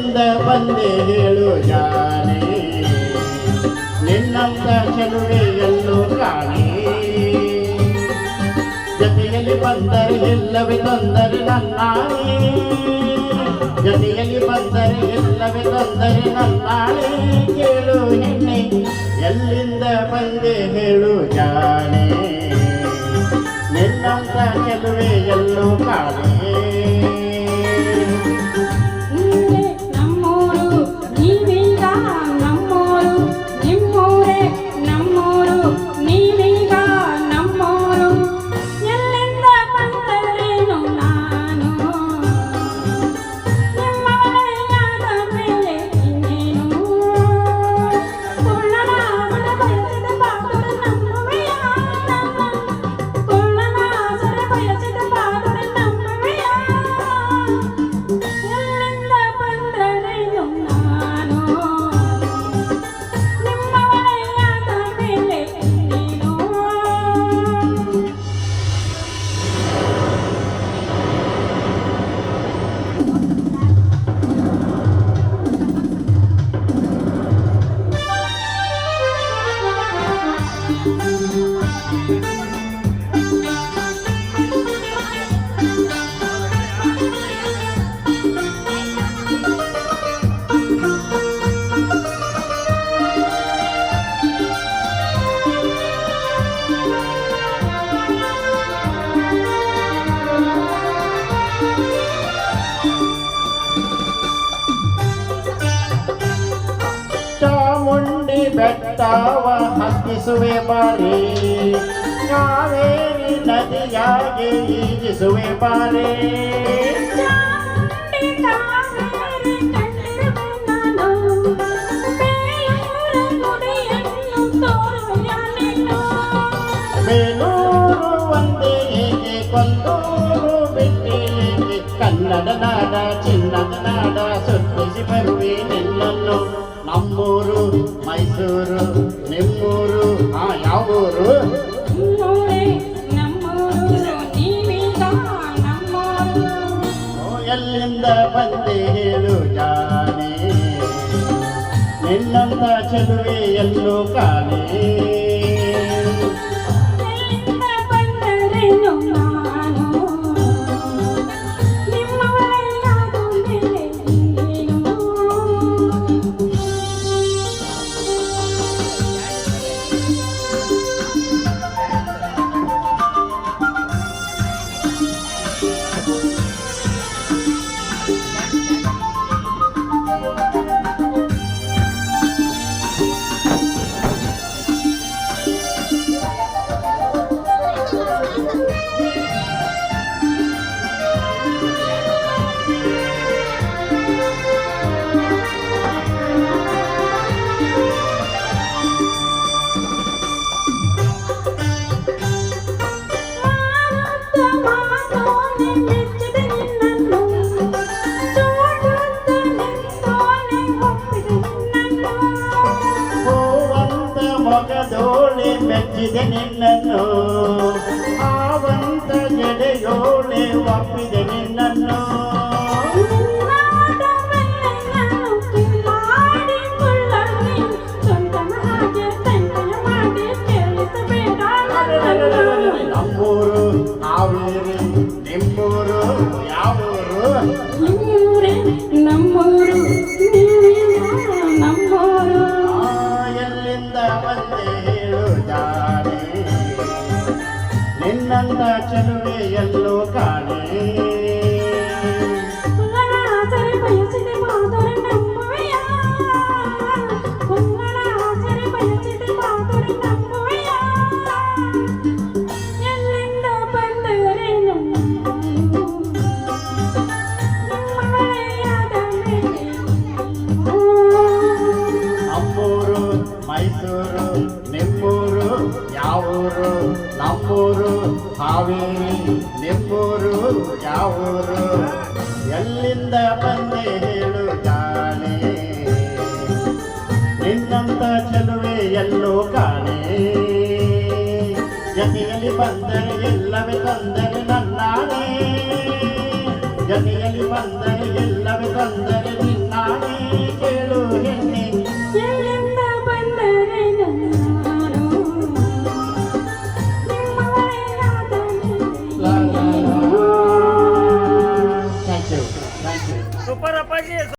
ಎಲ್ಲಿಂದ ಬಂದೆ ಹೇಳು ಜಾನೆ ನಿನ್ನಂತ ಚೆಲುವೆ ಎಲ್ಲೂ ಕಾಣೆ ಜೊತೆಯಲ್ಲಿ ಬಂದರೆ ಎಲ್ಲವೇ ತೊಂದರೆ ನನ್ನಾಳೆ ಜೊತೆಯಲ್ಲಿ ಬಂದರೆ ಎಲ್ಲವೇ ತೊಂದರೆ ನನ್ನಾಳೆ ಕೇಳು ಹೆಣ್ಣೆ ಎಲ್ಲಿಂದ ಬಂದೆ ಹೇಳು ಜಾನೆ ನಿನ್ನಂತ ಚೆಲುವೆ ಎಲ್ಲೂ ಕಾಣೆ ಚಾಮುಂಡಿ ಬೆಟ್ಟವ ಹತ್ತಿಸುವೆ ಬಾರಿ ಕಾವೇರಿ ನದಿಯಾಗಿ ಈಜಿಸುವೆ ಬಾರಿ ಬೇಲೂರು ಒಂದೇ ಹೇಗೆ ಕೊಂದೂರು ಬಿಟ್ಟಿಗೆ ಕನ್ನಡ ನಾಡ ಚಿನ್ನದ ನಾಡ ಸುತ್ತಿಸಿ ಬರುವೆ ನಿನ್ನನ್ನು ನಮ್ಮೂರು ಮೈಸೂರು ನಿಮ್ಮೂರು ಯಾವೂರು ಎಲ್ಲಿಂದ ಬಂದೆ ಹೇಳು ಜಾನೆ ನಿನ್ನಂತ ಚೆಲುವೆ ಎಲ್ಲೂ ಕಾಣೆ ಮೊಗದೋಳೆ ಮೆಚ್ಚಿದೆ ನಿನ್ನನ್ನು ಆವಂತ ಜಡೆಯೋಳೆ ಒಪ್ಪಿದೆ ನಿನ್ನನ್ನು ನಮ್ಮೂರು ಹಾವೇರಿ ನಿಮ್ಮೂರು ಯಾವೂರು ನಮ್ಮೂರು ನಿನ್ನಂತ ಚೆಲುವೆ ಎಲ್ಲೋ ಕಾಣೆ ನಮ್ಮೂರು ಮೈಸೂರು ನಿಮ್ಮೂರು ಯಾವೂರು ನಮ್ಮೂರು ಹಾವೇರಿ ನಿಮ್ಮೂರು ಯಾವೂರು ಎಲ್ಲಿಂದ ಬಂದೆ ಹೇಳು ಜಾನೆ ನಿನ್ನಂತ ಚೆಲುವೆ ಎಲ್ಲೋ ಕಾಣೆ ಜೊತೆಯಲ್ಲಿ ಬಂದರೆ ಎಲ್ಲವೇ ತೊಂದರೆ ನನ್ನಾಳೆ ಜೊತೆಯಲ್ಲಿ ಬಂದರೆ ಎಲ್ಲವೇ ತೊಂದರೆ